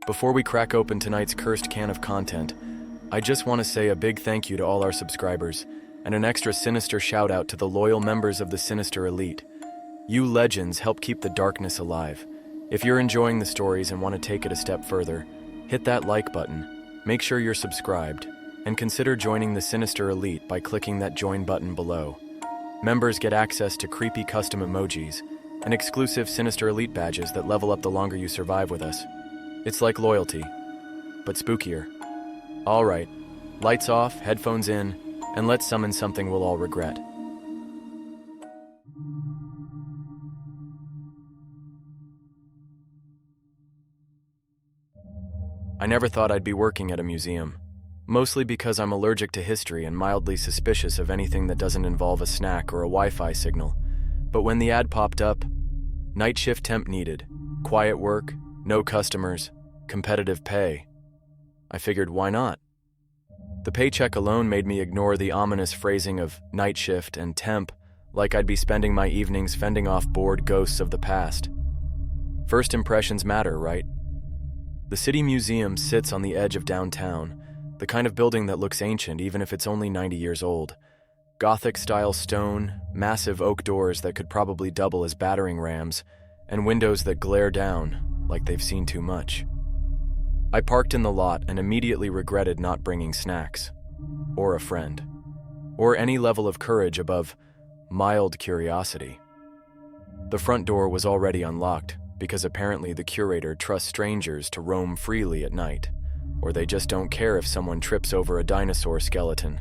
Before we crack open tonight's cursed can of content, I just want to say a big thank you to all our subscribers, and an extra Sinister shout out to the loyal members of the Sinister Elite. You legends help keep the darkness alive. If you're enjoying the stories and want to take it a step further, hit that like button, make sure you're subscribed, and consider joining the Sinister Elite by clicking that join button below. Members get access to creepy custom emojis and exclusive Sinister Elite badges that level up the longer you survive with us. It's like loyalty, but spookier. All right, lights off, headphones in, and let's summon something we'll all regret. I never thought I'd be working at a museum, mostly because I'm allergic to history and mildly suspicious of anything that doesn't involve a snack or a Wi-Fi signal. But when the ad popped up, night shift temp needed, quiet work, no customers, competitive pay, I figured why not? The paycheck alone made me ignore the ominous phrasing of night shift and temp like I'd be spending my evenings fending off bored ghosts of the past. First impressions matter, right? The City Museum sits on the edge of downtown, the kind of building that looks ancient even if it's only 90 years old. Gothic-style stone, massive oak doors that could probably double as battering rams, and windows that glare down like they've seen too much. I parked in the lot and immediately regretted not bringing snacks, or a friend, or any level of courage above mild curiosity. The front door was already unlocked because apparently the curator trusts strangers to roam freely at night, or they just don't care if someone trips over a dinosaur skeleton.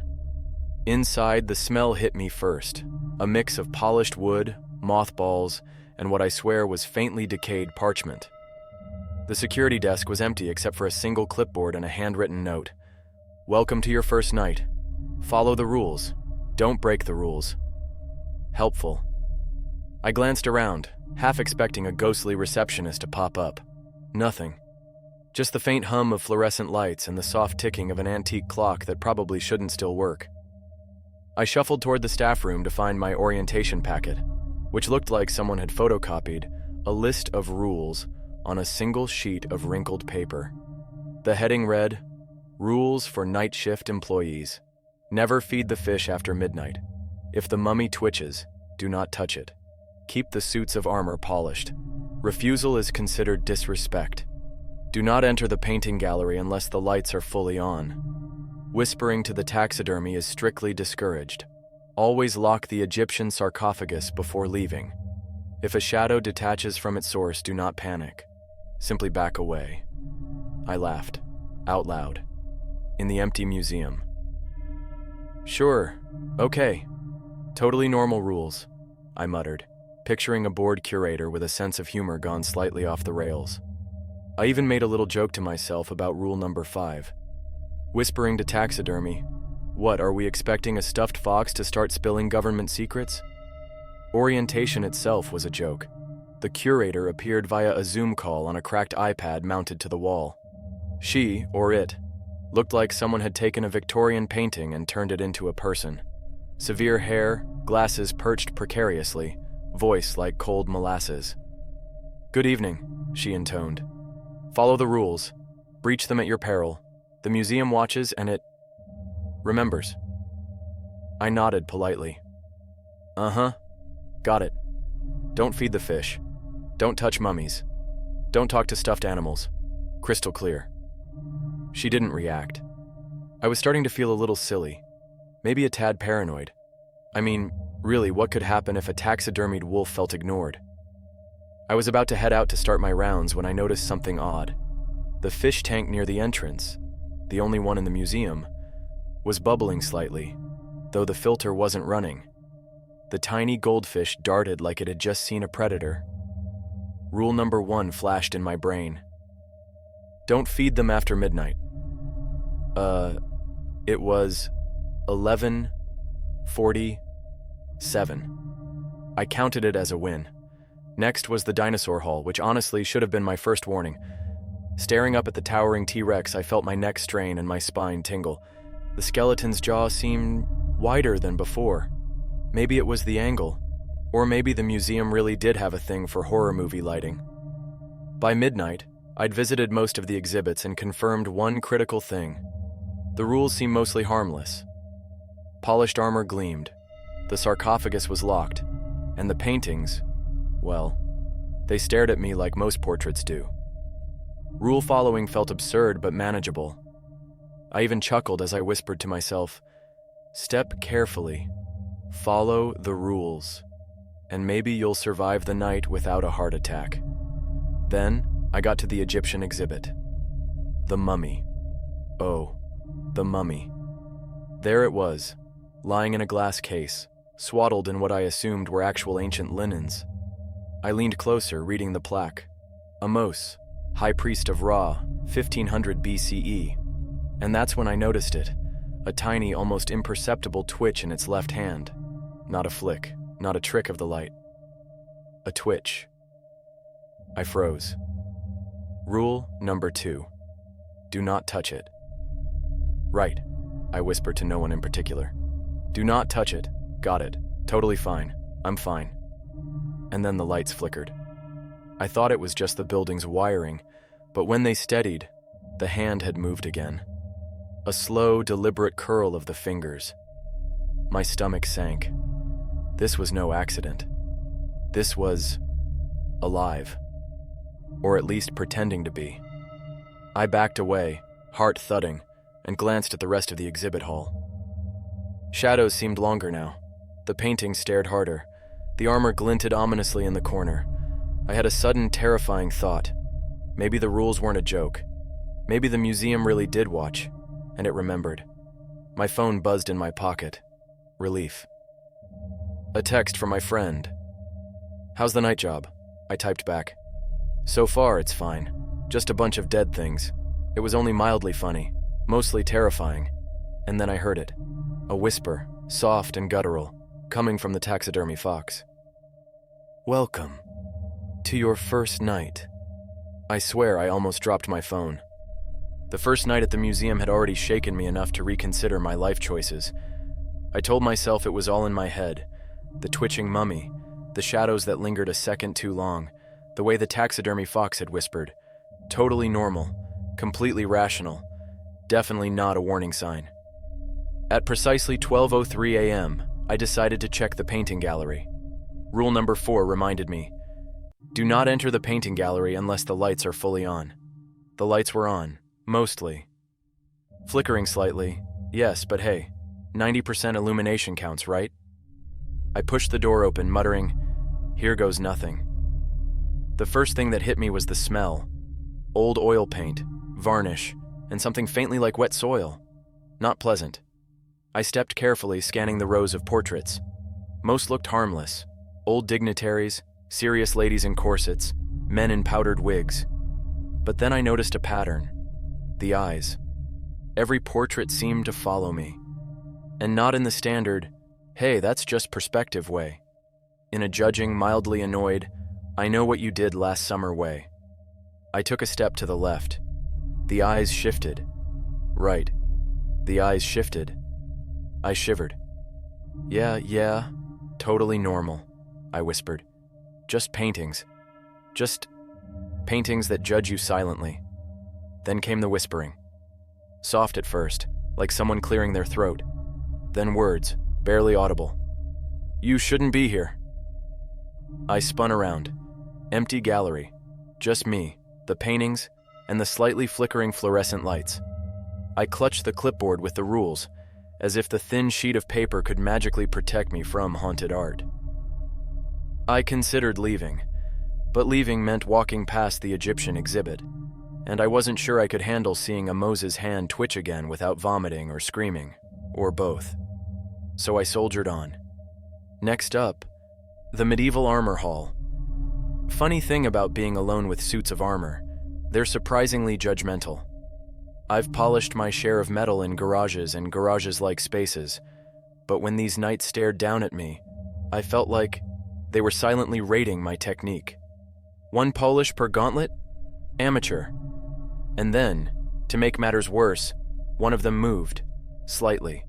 Inside, the smell hit me first, a mix of polished wood, mothballs, and what I swear was faintly decayed parchment. The security desk was empty except for a single clipboard and a handwritten note. Welcome to your first night. Follow the rules. Don't break the rules. Helpful. I glanced around, half expecting a ghostly receptionist to pop up. Nothing. Just the faint hum of fluorescent lights and the soft ticking of an antique clock that probably shouldn't still work. I shuffled toward the staff room to find my orientation packet, which looked like someone had photocopied a list of rules on a single sheet of wrinkled paper. The heading read, Rules for Night Shift Employees. Never feed the fish after midnight. If the mummy twitches, do not touch it. Keep the suits of armor polished. Refusal is considered disrespect. Do not enter the painting gallery unless the lights are fully on. Whispering to the taxidermy is strictly discouraged. Always lock the Egyptian sarcophagus before leaving. If a shadow detaches from its source, do not panic. Simply back away. I laughed, out loud, in the empty museum. Sure, okay. Totally normal rules, I muttered, picturing a bored curator with a sense of humor gone slightly off the rails. I even made a little joke to myself about rule number 5. Whispering to taxidermy, what, are we expecting a stuffed fox to start spilling government secrets? Orientation itself was a joke. The curator appeared via a Zoom call on a cracked iPad mounted to the wall. She, or it, looked like someone had taken a Victorian painting and turned it into a person. Severe hair, glasses perched precariously, voice like cold molasses. Good evening, she intoned. Follow the rules. Breach them at your peril. The museum watches and it remembers. I nodded politely. Uh-huh. Got it. Don't feed the fish. Don't touch mummies. Don't talk to stuffed animals. Crystal clear. She didn't react. I was starting to feel a little silly. Maybe a tad paranoid. I mean, really, what could happen if a taxidermied wolf felt ignored? I was about to head out to start my rounds when I noticed something odd. The fish tank near the entrance, the only one in the museum, was bubbling slightly, though the filter wasn't running. The tiny goldfish darted like it had just seen a predator. Rule number 1 flashed in my brain. Don't feed them after midnight. It was 11:47. I counted it as a win. Next was the dinosaur hall, which honestly should have been my first warning. Staring up at the towering T-Rex, I felt my neck strain and my spine tingle. The skeleton's jaw seemed wider than before. Maybe it was the angle, or maybe the museum really did have a thing for horror movie lighting. By midnight, I'd visited most of the exhibits and confirmed one critical thing. The rules seemed mostly harmless. Polished armor gleamed, the sarcophagus was locked, and the paintings, well, they stared at me like most portraits do. Rule following felt absurd but manageable. I even chuckled as I whispered to myself, "Step carefully, follow the rules, and maybe you'll survive the night without a heart attack." Then, I got to the Egyptian exhibit. The mummy. Oh, the mummy. There it was, lying in a glass case, swaddled in what I assumed were actual ancient linens. I leaned closer, reading the plaque. Amos, High Priest of Ra, 1500 BCE. And that's when I noticed it, a tiny, almost imperceptible twitch in its left hand. Not a flick, not a trick of the light. A twitch. I froze. Rule number 2. Do not touch it. Right, I whispered to no one in particular. Do not touch it. Got it. Totally fine. I'm fine. And then the lights flickered. I thought it was just the building's wiring, but when they steadied, the hand had moved again. A slow, deliberate curl of the fingers. My stomach sank. This was no accident. This was alive. Or at least pretending to be. I backed away, heart thudding, and glanced at the rest of the exhibit hall. Shadows seemed longer now. The paintings stared harder. The armor glinted ominously in the corner. I had a sudden, terrifying thought. Maybe the rules weren't a joke. Maybe the museum really did watch, and it remembered. My phone buzzed in my pocket. Relief. A text from my friend. "How's the night job?" I typed back. "So far, it's fine. Just a bunch of dead things. It was only mildly funny, mostly terrifying." And then I heard it. A whisper, soft and guttural, coming from the taxidermy fox. "Welcome to your first night." I swear I almost dropped my phone. The first night at the museum had already shaken me enough to reconsider my life choices. I told myself it was all in my head. The twitching mummy, the shadows that lingered a second too long, the way the taxidermy fox had whispered. Totally normal, completely rational, definitely not a warning sign. At precisely 12:03 a.m., I decided to check the painting gallery. Rule number 4 reminded me, do not enter the painting gallery unless the lights are fully on. The lights were on, mostly. Flickering slightly, yes, but hey, 90% illumination counts, right? I pushed the door open, muttering, "Here goes nothing." The first thing that hit me was the smell. Old oil paint, varnish, and something faintly like wet soil. Not pleasant. I stepped carefully, scanning the rows of portraits. Most looked harmless. Old dignitaries, serious ladies in corsets, men in powdered wigs. But then I noticed a pattern. The eyes. Every portrait seemed to follow me. And not in the standard, "Hey, that's just perspective" way. In a judging, mildly annoyed, "I know what you did last summer" way. I took a step to the left. The eyes shifted. Right. The eyes shifted. I shivered. Yeah, totally normal," I whispered. "Just paintings. Just paintings that judge you silently." Then came the whispering. Soft at first, like someone clearing their throat. Then words, barely audible. "You shouldn't be here." I spun around. Empty gallery. Just me, the paintings, and the slightly flickering fluorescent lights. I clutched the clipboard with the rules, as if the thin sheet of paper could magically protect me from haunted art. I considered leaving, but leaving meant walking past the Egyptian exhibit, and I wasn't sure I could handle seeing a Moses' hand twitch again without vomiting or screaming, or both. So I soldiered on. Next up, the medieval armor hall. Funny thing about being alone with suits of armor, they're surprisingly judgmental. I've polished my share of metal in garages and garages-like spaces, but when these knights stared down at me, I felt like they were silently rating my technique. 1 polish per gauntlet? Amateur. And then, to make matters worse, one of them moved, slightly.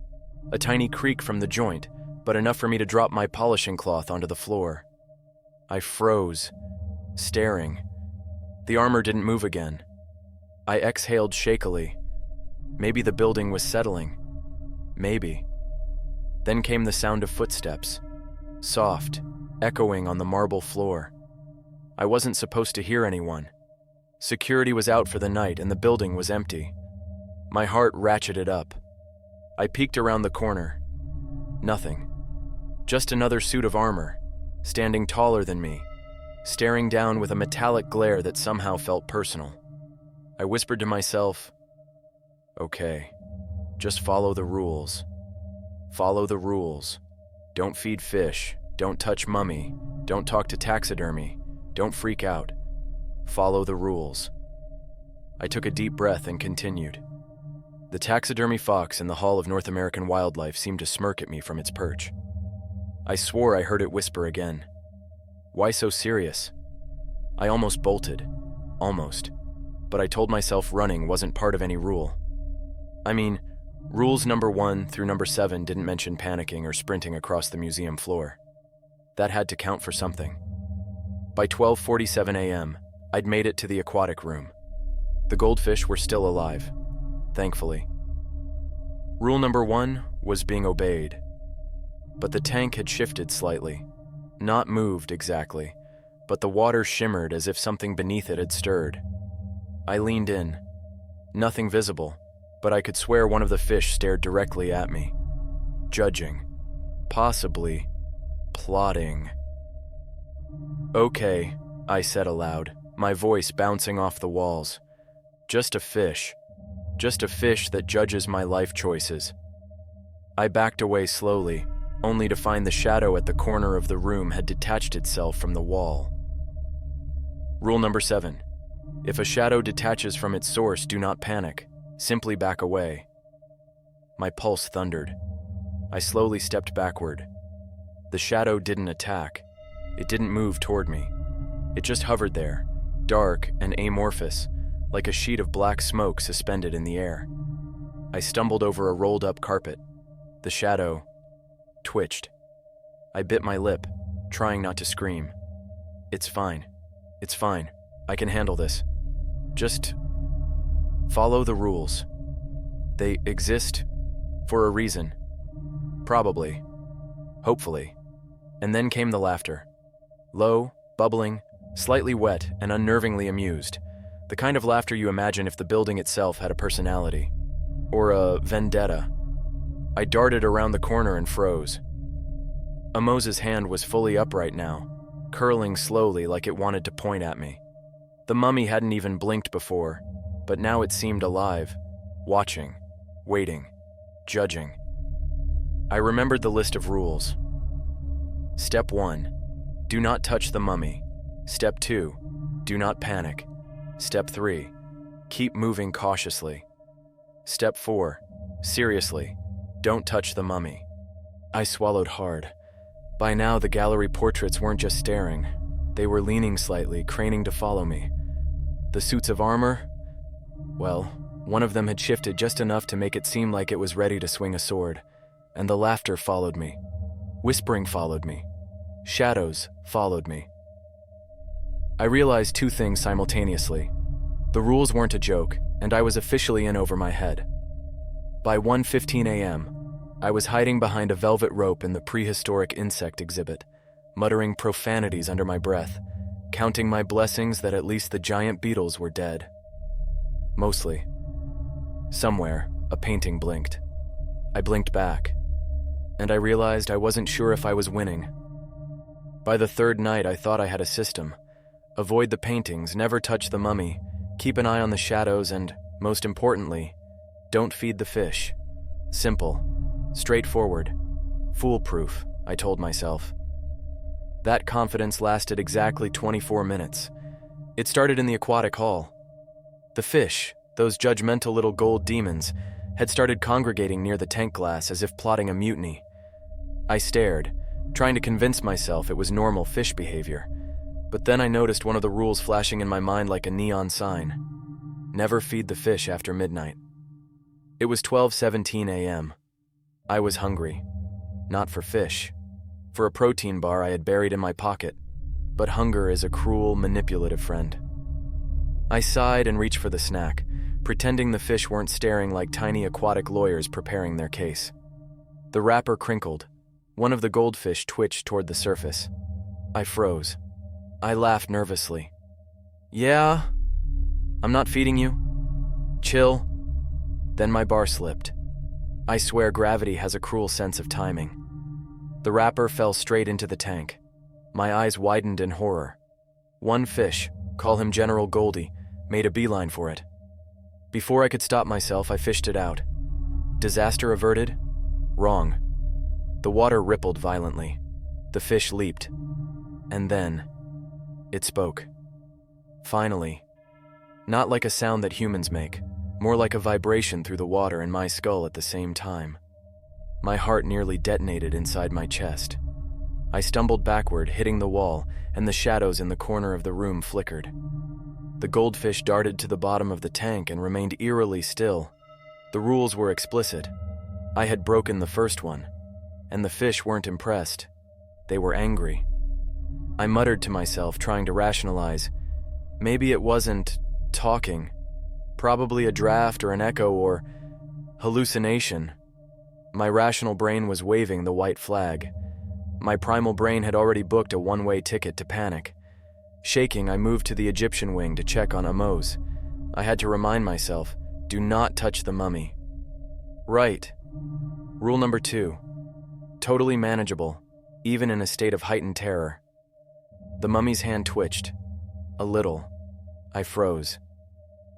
A tiny creak from the joint, but enough for me to drop my polishing cloth onto the floor. I froze, staring. The armor didn't move again. I exhaled shakily. Maybe the building was settling. Maybe. Then came the sound of footsteps, soft, echoing on the marble floor. I wasn't supposed to hear anyone. Security was out for the night and the building was empty. My heart ratcheted up. I peeked around the corner. Nothing. Just another suit of armor, standing taller than me, staring down with a metallic glare that somehow felt personal. I whispered to myself, "Okay, just follow the rules. Follow the rules. Don't feed fish, don't touch mummy, don't talk to taxidermy, don't freak out. Follow the rules." I took a deep breath and continued. The taxidermy fox in the Hall of North American Wildlife seemed to smirk at me from its perch. I swore I heard it whisper again. Why so serious? I almost bolted. Almost. But I told myself running wasn't part of any rule. I mean, rules number 1 through number 7 didn't mention panicking or sprinting across the museum floor. That had to count for something. By 12:47 a.m., I'd made it to the aquatic room. The goldfish were still alive, thankfully. Rule number 1 was being obeyed. But the tank had shifted slightly. Not moved exactly, but the water shimmered as if something beneath it had stirred. I leaned in. Nothing visible, but I could swear one of the fish stared directly at me. Judging. Possibly. Plotting. "Okay," I said aloud, my voice bouncing off the walls. "Just a fish. Just a fish that judges my life choices." I backed away slowly, only to find the shadow at the corner of the room had detached itself from the wall. Rule number 7. If a shadow detaches from its source, do not panic. Simply back away. My pulse thundered. I slowly stepped backward. The shadow didn't attack. It didn't move toward me. It just hovered there, dark and amorphous, like a sheet of black smoke suspended in the air. I stumbled over a rolled-up carpet. The shadow twitched. I bit my lip, trying not to scream. "It's fine. It's fine. I can handle this. Just follow the rules. They exist for a reason. Probably. Hopefully." And then came the laughter. Low, bubbling, slightly wet, and unnervingly amused. The kind of laughter you imagine if the building itself had a personality. Or a vendetta. I darted around the corner and froze. Amos's hand was fully upright now, curling slowly like it wanted to point at me. The mummy hadn't even blinked before, but now it seemed alive, watching, waiting, judging. I remembered the list of rules. Step 1. Do not touch the mummy. Step 2. Do not panic. Step 3. Keep moving cautiously. Step 4. Seriously, don't touch the mummy. I swallowed hard. By now, the gallery portraits weren't just staring. They were leaning slightly, craning to follow me. The suits of armor? Well, one of them had shifted just enough to make it seem like it was ready to swing a sword. And the laughter followed me. Whispering followed me. Shadows followed me. I realized two things simultaneously. The rules weren't a joke, and I was officially in over my head. By 1:15 a.m., I was hiding behind a velvet rope in the prehistoric insect exhibit, muttering profanities under my breath, counting my blessings that at least the giant beetles were dead. Mostly. Somewhere, a painting blinked. I blinked back, and I realized I wasn't sure if I was winning. By the third night, I thought I had a system. Avoid the paintings, never touch the mummy, keep an eye on the shadows, and, most importantly, don't feed the fish. Simple. Straightforward. Foolproof, I told myself. That confidence lasted exactly 24 minutes. It started in the aquatic hall. The fish, those judgmental little gold demons, had started congregating near the tank glass as if plotting a mutiny. I stared, trying to convince myself it was normal fish behavior. But then I noticed one of the rules flashing in my mind like a neon sign. Never feed the fish after midnight. It was 12:17 a.m. I was hungry. Not for fish. For a protein bar I had buried in my pocket. But hunger is a cruel, manipulative friend. I sighed and reached for the snack, pretending the fish weren't staring like tiny aquatic lawyers preparing their case. The wrapper crinkled. One of the goldfish twitched toward the surface. I froze. I laughed nervously. "Yeah? I'm not feeding you? Chill." Then my bar slipped. I swear gravity has a cruel sense of timing. The wrapper fell straight into the tank. My eyes widened in horror. One fish, call him General Goldie, made a beeline for it. Before I could stop myself, I fished it out. Disaster averted? Wrong. The water rippled violently. The fish leaped. And then, it spoke. Finally. Not like a sound that humans make, more like a vibration through the water in my skull at the same time. My heart nearly detonated inside my chest. I stumbled backward, hitting the wall, and the shadows in the corner of the room flickered. The goldfish darted to the bottom of the tank and remained eerily still. The rules were explicit. I had broken the first one, and the fish weren't impressed. They were angry. I muttered to myself, trying to rationalize. Maybe it wasn't talking. Probably a draft or an echo or hallucination. My rational brain was waving the white flag. My primal brain had already booked a one-way ticket to panic. Shaking, I moved to the Egyptian wing to check on Amos. I had to remind myself, do not touch the mummy. Right. Rule number 2. Totally manageable, even in a state of heightened terror. The mummy's hand twitched. A little. I froze.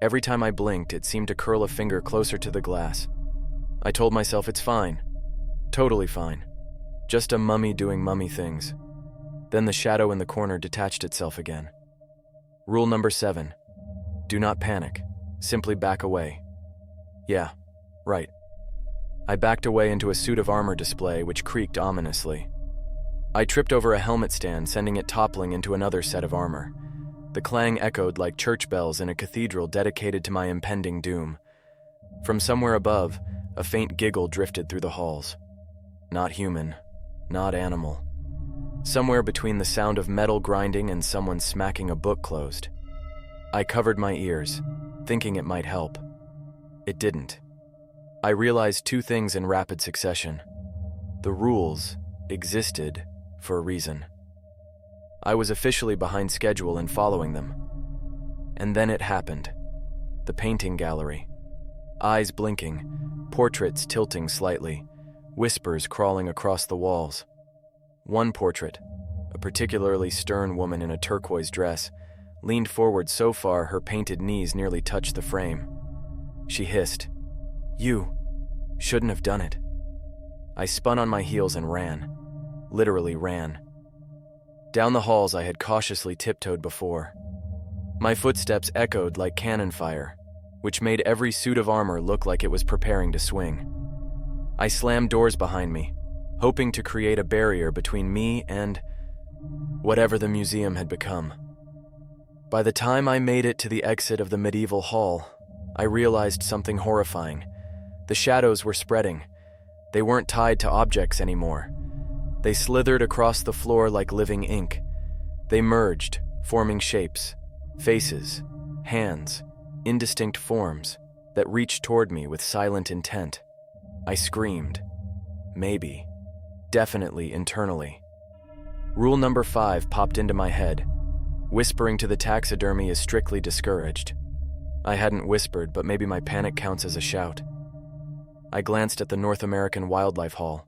Every time I blinked, it seemed to curl a finger closer to the glass. I told myself it's fine. Totally fine. Just a mummy doing mummy things. Then the shadow in the corner detached itself again. Rule number 7. Do not panic. Simply back away. Yeah, right. I backed away into a suit of armor display which creaked ominously. I tripped over a helmet stand, sending it toppling into another set of armor. The clang echoed like church bells in a cathedral dedicated to my impending doom. From somewhere above, a faint giggle drifted through the halls. Not human, not animal. Somewhere between the sound of metal grinding and someone smacking a book closed. I covered my ears, thinking it might help. It didn't. I realized 2 things in rapid succession. The rules existed for a reason. I was officially behind schedule in following them. And then it happened. The painting gallery. Eyes blinking, portraits tilting slightly, whispers crawling across the walls. One portrait, a particularly stern woman in a turquoise dress, leaned forward so far her painted knees nearly touched the frame. She hissed, "You shouldn't have done it." I spun on my heels and ran. Literally ran. Down the halls I had cautiously tiptoed before. My footsteps echoed like cannon fire, which made every suit of armor look like it was preparing to swing. I slammed doors behind me, hoping to create a barrier between me and whatever the museum had become. By the time I made it to the exit of the medieval hall, I realized something horrifying. The shadows were spreading. They weren't tied to objects anymore. They slithered across the floor like living ink. They merged, forming shapes, faces, hands, indistinct forms that reached toward me with silent intent. I screamed. Maybe. Definitely internally. Rule number 5 popped into my head. Whispering to the taxidermy is strictly discouraged. I hadn't whispered, but maybe my panic counts as a shout. I glanced at the North American Wildlife Hall.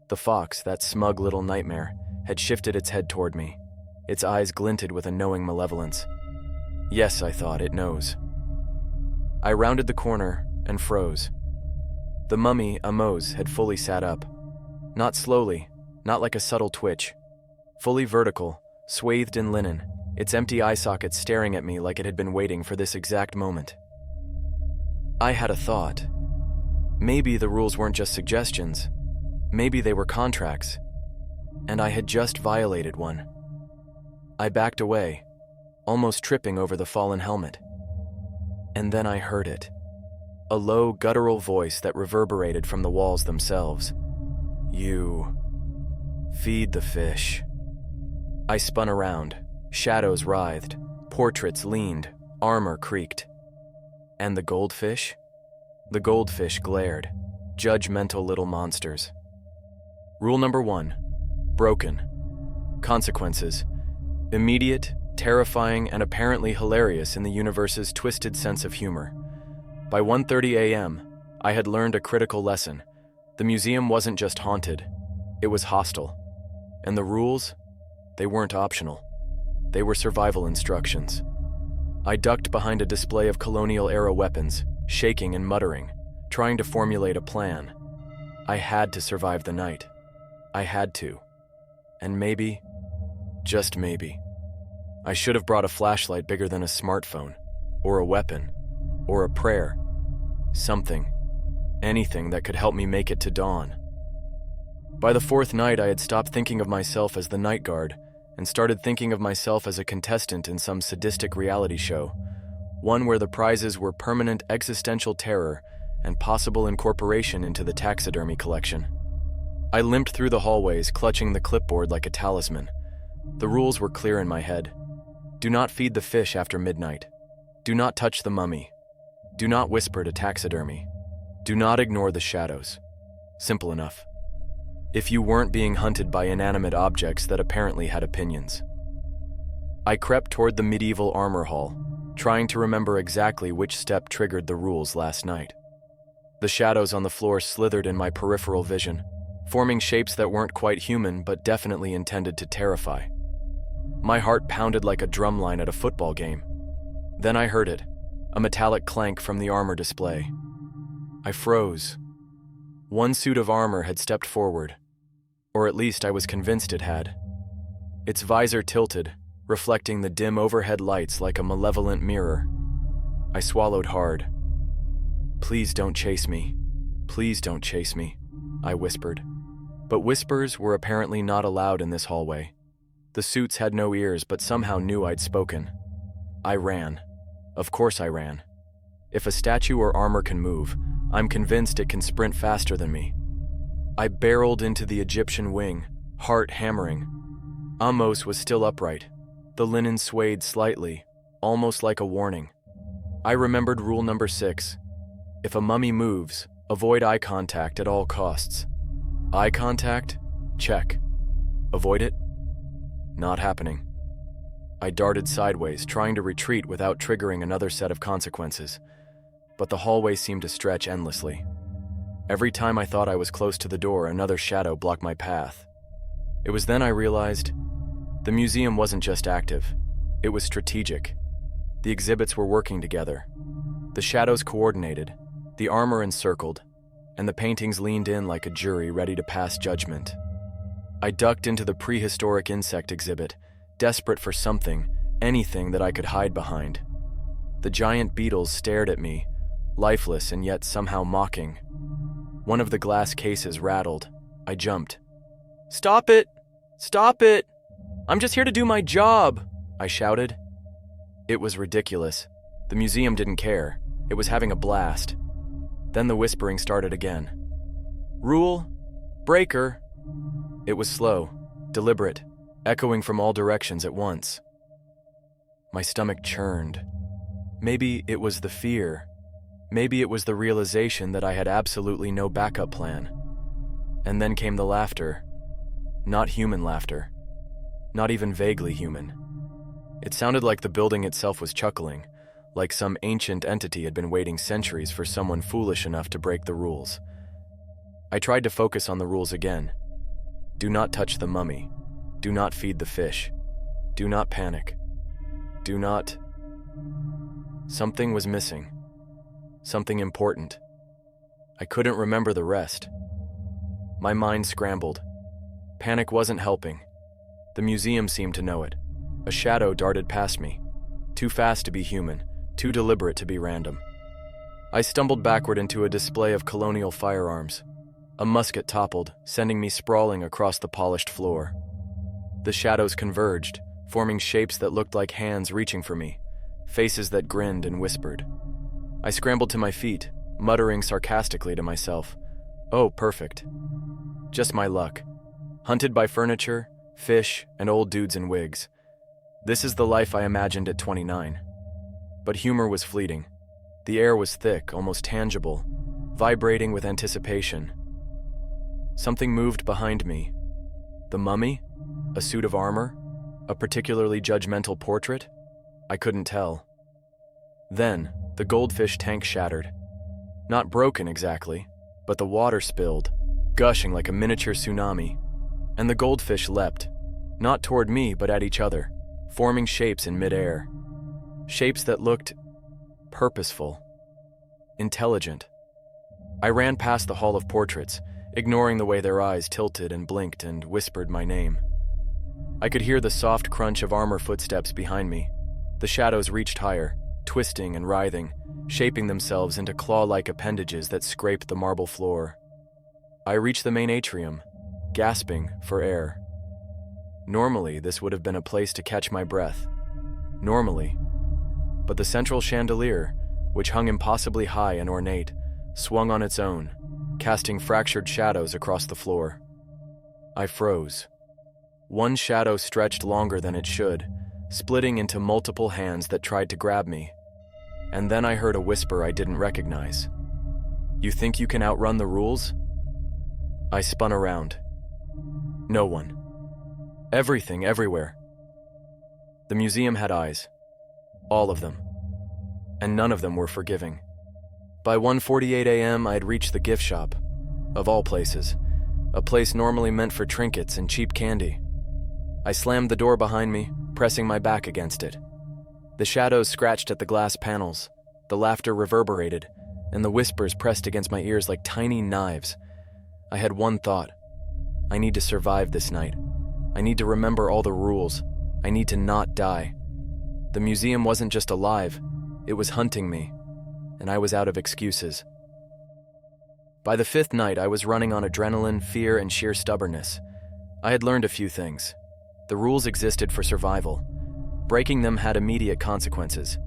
The fox, that smug little nightmare, had shifted its head toward me. Its eyes glinted with a knowing malevolence. Yes, I thought, it knows. I rounded the corner and froze. The mummy, Amos, had fully sat up. Not slowly, not like a subtle twitch. Fully vertical, swathed in linen, its empty eye sockets staring at me like it had been waiting for this exact moment. I had a thought. Maybe the rules weren't just suggestions. Maybe they were contracts. And I had just violated one. I backed away, almost tripping over the fallen helmet. And then I heard it. A low, guttural voice that reverberated from the walls themselves. You feed the fish. I spun around. Shadows writhed. Portraits leaned, Armor creaked. And the goldfish? The goldfish glared, judgmental little monsters. Rule number 1. Broken. Consequences. Immediate, terrifying, and apparently hilarious in the universe's twisted sense of humor. By 1:30 a.m., I had learned a critical lesson. The museum wasn't just haunted, it was hostile. And the rules? They weren't optional. They were survival instructions. I ducked behind a display of colonial-era weapons, shaking and muttering, trying to formulate a plan. I had to survive the night. I had to. And maybe, just maybe, I should have brought a flashlight bigger than a smartphone, or a weapon, or a prayer. Something. Anything that could help me make it to dawn. By the 4th night, I had stopped thinking of myself as the night guard and started thinking of myself as a contestant in some sadistic reality show, one where the prizes were permanent existential terror and possible incorporation into the taxidermy collection. I limped through the hallways, clutching the clipboard like a talisman. The rules were clear in my head. Do not feed the fish after midnight. Do not touch the mummy. Do not whisper to taxidermy. Do not ignore the shadows. Simple enough. If you weren't being hunted by inanimate objects that apparently had opinions. I crept toward the medieval armor hall, trying to remember exactly which step triggered the rules last night. The shadows on the floor slithered in my peripheral vision, forming shapes that weren't quite human but definitely intended to terrify. My heart pounded like a drumline at a football game. Then I heard it, a metallic clank from the armor display. I froze. One suit of armor had stepped forward, or at least I was convinced it had. Its visor tilted, reflecting the dim overhead lights like a malevolent mirror. I swallowed hard. Please don't chase me. Please don't chase me, I whispered. But whispers were apparently not allowed in this hallway. The suits had no ears but somehow knew I'd spoken. I ran. Of course I ran. If a statue or armor can move, I'm convinced it can sprint faster than me. I barreled into the Egyptian wing, heart hammering. Amos was still upright. The linen swayed slightly, almost like a warning. I remembered rule number 6. If a mummy moves, avoid eye contact at all costs. Eye contact? Check. Avoid it? Not happening. I darted sideways, trying to retreat without triggering another set of consequences. But the hallway seemed to stretch endlessly. Every time I thought I was close to the door, another shadow blocked my path. It was then I realized the museum wasn't just active, it was strategic. The exhibits were working together. The shadows coordinated, the armor encircled, and the paintings leaned in like a jury ready to pass judgment. I ducked into the prehistoric insect exhibit, desperate for something, anything that I could hide behind. The giant beetles stared at me, lifeless and yet somehow mocking. One of the glass cases rattled. I jumped. "Stop it! Stop it! I'm just here to do my job!" I shouted. It was ridiculous. The museum didn't care. It was having a blast. Then the whispering started again. "Rule! Breaker!" It was slow, deliberate, echoing from all directions at once. My stomach churned. Maybe it was the fear. Maybe it was the realization that I had absolutely no backup plan. And then came the laughter. Not human laughter. Not even vaguely human. It sounded like the building itself was chuckling, like some ancient entity had been waiting centuries for someone foolish enough to break the rules. I tried to focus on the rules again. Do not touch the mummy. Do not feed the fish. Do not panic. Do not... Something was missing. Something important. I couldn't remember the rest. My mind scrambled. Panic wasn't helping. The museum seemed to know it. A shadow darted past me. Too fast to be human, too deliberate to be random. I stumbled backward into a display of colonial firearms. A musket toppled, sending me sprawling across the polished floor. The shadows converged, forming shapes that looked like hands reaching for me, faces that grinned and whispered. I scrambled to my feet, muttering sarcastically to myself, "Oh, perfect. Just my luck. Hunted by furniture, fish, and old dudes in wigs. This is the life I imagined at 29. But humor was fleeting. The air was thick, almost tangible, vibrating with anticipation. Something moved behind me. The mummy? A suit of armor? A particularly judgmental portrait? I couldn't tell. Then, the goldfish tank shattered. Not broken exactly, but the water spilled, gushing like a miniature tsunami. And the goldfish leapt, not toward me but at each other, forming shapes in midair. Shapes that looked purposeful, intelligent. I ran past the hall of portraits, ignoring the way their eyes tilted and blinked and whispered my name. I could hear the soft crunch of armor footsteps behind me. The shadows reached higher, twisting and writhing, shaping themselves into claw-like appendages that scraped the marble floor. I reached the main atrium, gasping for air. Normally, this would have been a place to catch my breath. Normally. But the central chandelier, which hung impossibly high and ornate, swung on its own, casting fractured shadows across the floor. I froze. One shadow stretched longer than it should, splitting into multiple hands that tried to grab me. And then I heard a whisper I didn't recognize. "You think you can outrun the rules?" I spun around. No one. Everything, everywhere. The museum had eyes. All of them. And none of them were forgiving. By 1:48 a.m., I had reached the gift shop. Of all places. A place normally meant for trinkets and cheap candy. I slammed the door behind me, pressing my back against it. The shadows scratched at the glass panels, the laughter reverberated, and the whispers pressed against my ears like tiny knives. I had one thought. I need to survive this night. I need to remember all the rules. I need to not die. The museum wasn't just alive, it was hunting me, and I was out of excuses. By the fifth night, I was running on adrenaline, fear, and sheer stubbornness. I had learned a few things. The rules existed for survival. Breaking them had immediate consequences.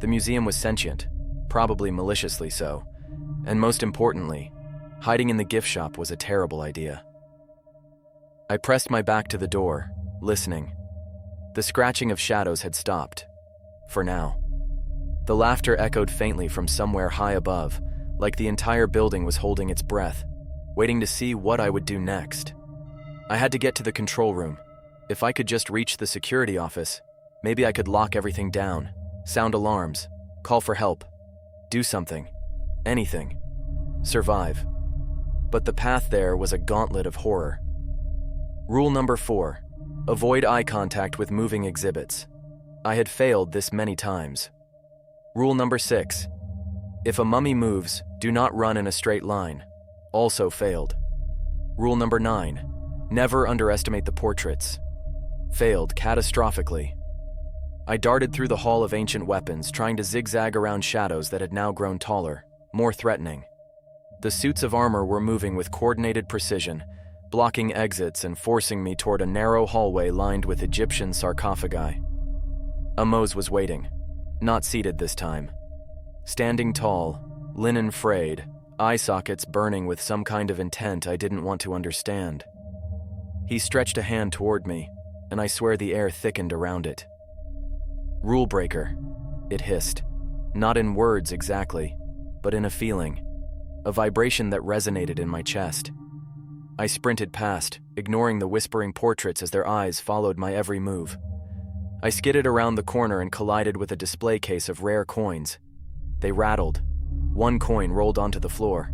The museum was sentient, probably maliciously so. And most importantly, hiding in the gift shop was a terrible idea. I pressed my back to the door, listening. The scratching of shadows had stopped. For now. The laughter echoed faintly from somewhere high above, like the entire building was holding its breath, waiting to see what I would do next. I had to get to the control room. If I could just reach the security office, maybe I could lock everything down, sound alarms, call for help, do something, anything, survive. But the path there was a gauntlet of horror. Rule number 4, avoid eye contact with moving exhibits. I had failed this many times. Rule number 6, if a mummy moves, do not run in a straight line. Also failed. Rule number 9, never underestimate the portraits. Failed catastrophically. I darted through the hall of ancient weapons, trying to zigzag around shadows that had now grown taller, more threatening. The suits of armor were moving with coordinated precision, blocking exits and forcing me toward a narrow hallway lined with Egyptian sarcophagi. Amos was waiting, not seated this time. Standing tall, linen frayed, eye sockets burning with some kind of intent I didn't want to understand. He stretched a hand toward me, and I swear the air thickened around it. "Rule breaker," it hissed, not in words exactly, but in a feeling, a vibration that resonated in my chest. I sprinted past, ignoring the whispering portraits as their eyes followed my every move. I skidded around the corner and collided with a display case of rare coins. They rattled. One coin rolled onto the floor.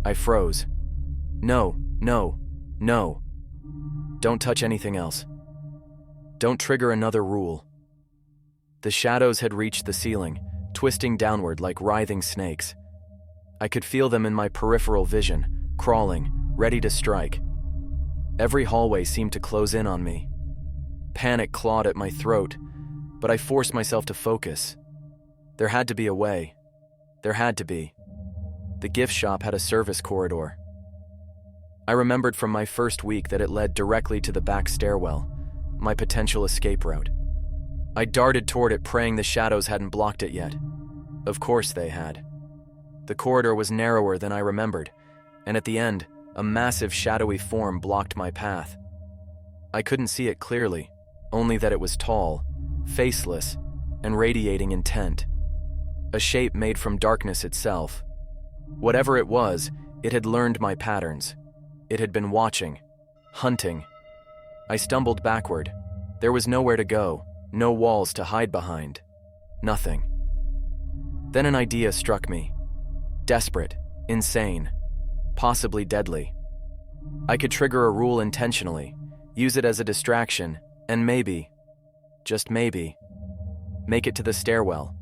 I froze. No, no, no. Don't touch anything else. Don't trigger another rule. The shadows had reached the ceiling, twisting downward like writhing snakes. I could feel them in my peripheral vision, crawling, ready to strike. Every hallway seemed to close in on me. Panic clawed at my throat, but I forced myself to focus. There had to be a way. There had to be. The gift shop had a service corridor. I remembered from my first week that it led directly to the back stairwell, my potential escape route. I darted toward it, praying the shadows hadn't blocked it yet. Of course they had. The corridor was narrower than I remembered, and at the end, a massive shadowy form blocked my path. I couldn't see it clearly, only that it was tall, faceless, and radiating intent, a shape made from darkness itself. Whatever it was, it had learned my patterns. It had been watching, hunting. I stumbled backward. There was nowhere to go, no walls to hide behind. Nothing. Then an idea struck me. Desperate, insane, possibly deadly. I could trigger a rule intentionally, use it as a distraction, and maybe, just maybe, make it to the stairwell.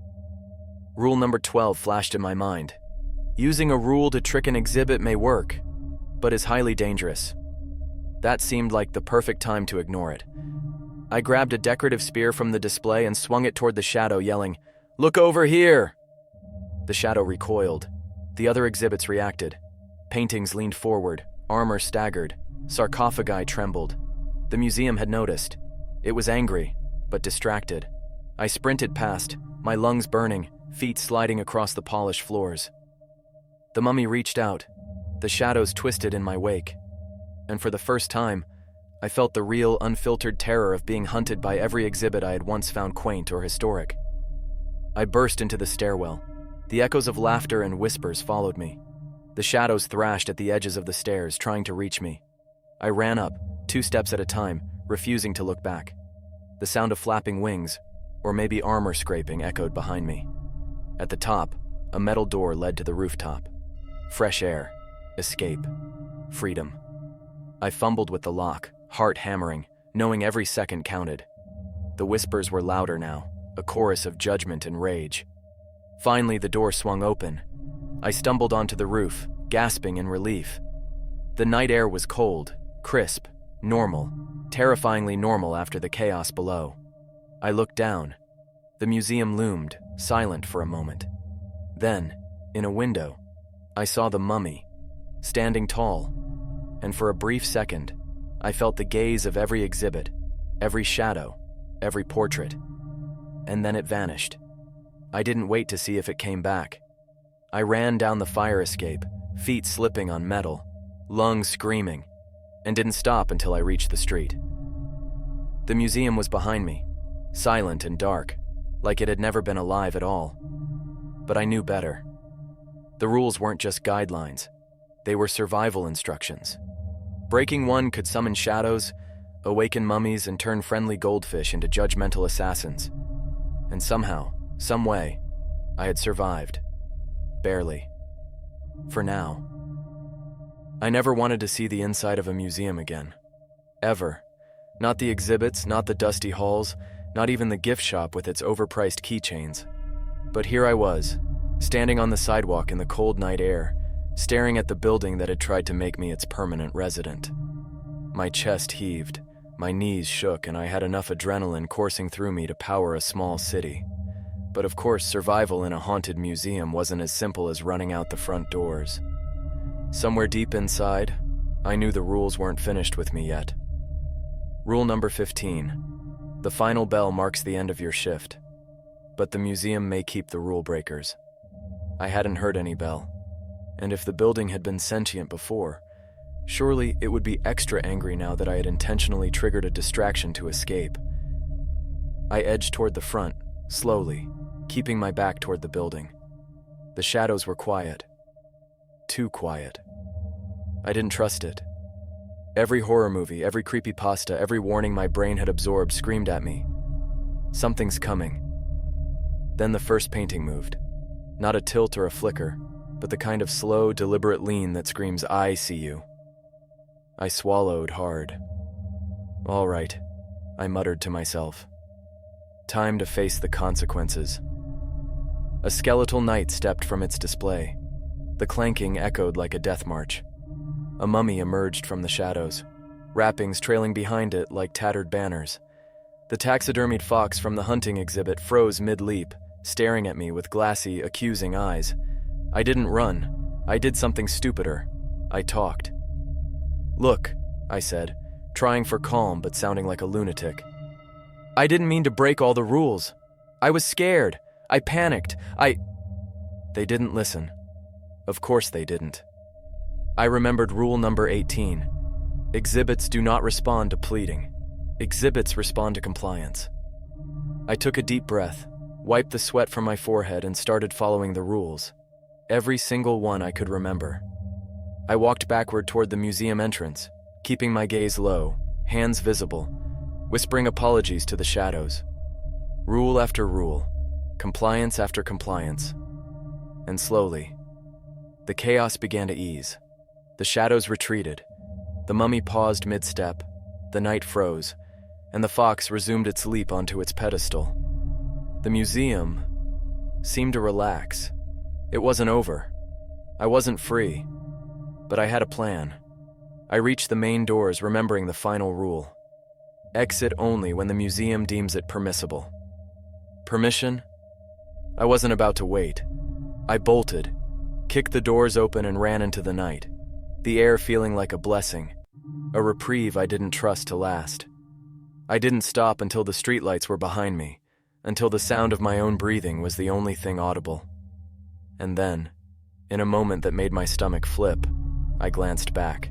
Rule number 12 flashed in my mind. Using a rule to trick an exhibit may work, but is highly dangerous. That seemed like the perfect time to ignore it. I grabbed a decorative spear from the display and swung it toward the shadow, yelling, "Look over here!" The shadow recoiled. The other exhibits reacted. Paintings leaned forward, armor staggered, sarcophagi trembled. The museum had noticed. It was angry, but distracted. I sprinted past, my lungs burning, feet sliding across the polished floors. The mummy reached out. The shadows twisted in my wake. And for the first time, I felt the real, unfiltered terror of being hunted by every exhibit I had once found quaint or historic. I burst into the stairwell. The echoes of laughter and whispers followed me. The shadows thrashed at the edges of the stairs, trying to reach me. I ran up, 2 steps at a time, refusing to look back. The sound of flapping wings, or maybe armor scraping, echoed behind me. At the top, a metal door led to the rooftop. Fresh air, escape, freedom. I fumbled with the lock, heart hammering, knowing every second counted. The whispers were louder now, a chorus of judgment and rage. Finally, the door swung open. I stumbled onto the roof, gasping in relief. The night air was cold, crisp, normal, terrifyingly normal after the chaos below. I looked down. The museum loomed, silent for a moment. Then, in a window, I saw the mummy, standing tall, and for a brief second, I felt the gaze of every exhibit, every shadow, every portrait. And then it vanished. I didn't wait to see if it came back. I ran down the fire escape, feet slipping on metal, lungs screaming, and didn't stop until I reached the street. The museum was behind me, silent and dark, like it had never been alive at all. But I knew better. The rules weren't just guidelines. They were survival instructions. Breaking one could summon shadows, awaken mummies, and turn friendly goldfish into judgmental assassins. And somehow, some way, I had survived. Barely. For now. I never wanted to see the inside of a museum again. Ever. Not the exhibits, not the dusty halls, not even the gift shop with its overpriced keychains. But here I was, standing on the sidewalk in the cold night air, staring at the building that had tried to make me its permanent resident. My chest heaved, my knees shook, and I had enough adrenaline coursing through me to power a small city. But of course, survival in a haunted museum wasn't as simple as running out the front doors. Somewhere deep inside, I knew the rules weren't finished with me yet. Rule number 15. The final bell marks the end of your shift, but the museum may keep the rule breakers. I hadn't heard any bell, and if the building had been sentient before, surely it would be extra angry now that I had intentionally triggered a distraction to escape. I edged toward the front, slowly, keeping my back toward the building. The shadows were quiet. Too quiet. I didn't trust it. Every horror movie, every creepypasta, every warning my brain had absorbed screamed at me. Something's coming. Then the first painting moved. Not a tilt or a flicker, but the kind of slow, deliberate lean that screams, "I see you." I swallowed hard. All right, I muttered to myself. Time to face the consequences. A skeletal knight stepped from its display. The clanking echoed like a death march. A mummy emerged from the shadows, wrappings trailing behind it like tattered banners. The taxidermied fox from the hunting exhibit froze mid-leap, staring at me with glassy, accusing eyes. I didn't run. I did something stupider. I talked. "Look," I said, trying for calm but sounding like a lunatic. "I didn't mean to break all the rules. I was scared. I panicked. They didn't listen. Of course they didn't. I remembered rule number 18. Exhibits do not respond to pleading. Exhibits respond to compliance. I took a deep breath, wiped the sweat from my forehead, and started following the rules. Every single one I could remember. I walked backward toward the museum entrance, keeping my gaze low, hands visible, whispering apologies to the shadows. Rule after rule, compliance after compliance. And slowly, the chaos began to ease. The shadows retreated. The mummy paused mid-step, the night froze, and the fox resumed its leap onto its pedestal. The museum seemed to relax. It wasn't over. I wasn't free, but I had a plan. I reached the main doors, remembering the final rule. Exit only when the museum deems it permissible. Permission? I wasn't about to wait. I bolted, kicked the doors open, and ran into the night, the air feeling like a blessing, a reprieve I didn't trust to last. I didn't stop until the streetlights were behind me, until the sound of my own breathing was the only thing audible. And then, in a moment that made my stomach flip, I glanced back.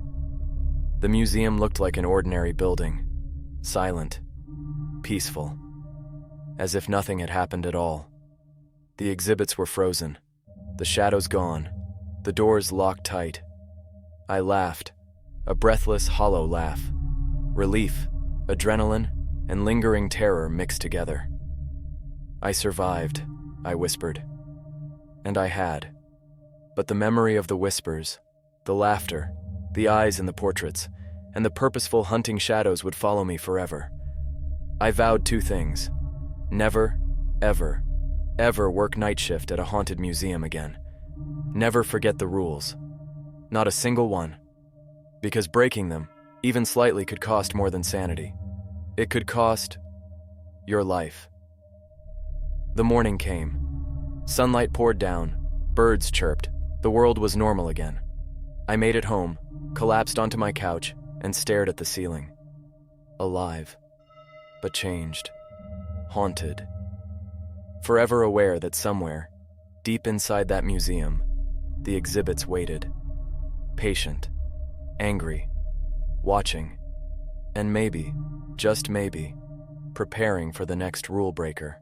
The museum looked like an ordinary building, silent, peaceful, as if nothing had happened at all. The exhibits were frozen, the shadows gone, the doors locked tight. I laughed, a breathless, hollow laugh. Relief, adrenaline, and lingering terror mixed together. I survived, I whispered. And I had. But the memory of the whispers, the laughter, the eyes in the portraits, and the purposeful hunting shadows would follow me forever. I vowed 2 things. Never, ever, ever work night shift at a haunted museum again. Never forget the rules. Not a single one. Because breaking them, even slightly, could cost more than sanity. It could cost your life. The morning came. Sunlight poured down, birds chirped, the world was normal again. I made it home, collapsed onto my couch, and stared at the ceiling. Alive, but changed, haunted. Forever aware that somewhere, deep inside that museum, the exhibits waited. Patient, angry, watching, and maybe, just maybe, preparing for the next rule breaker.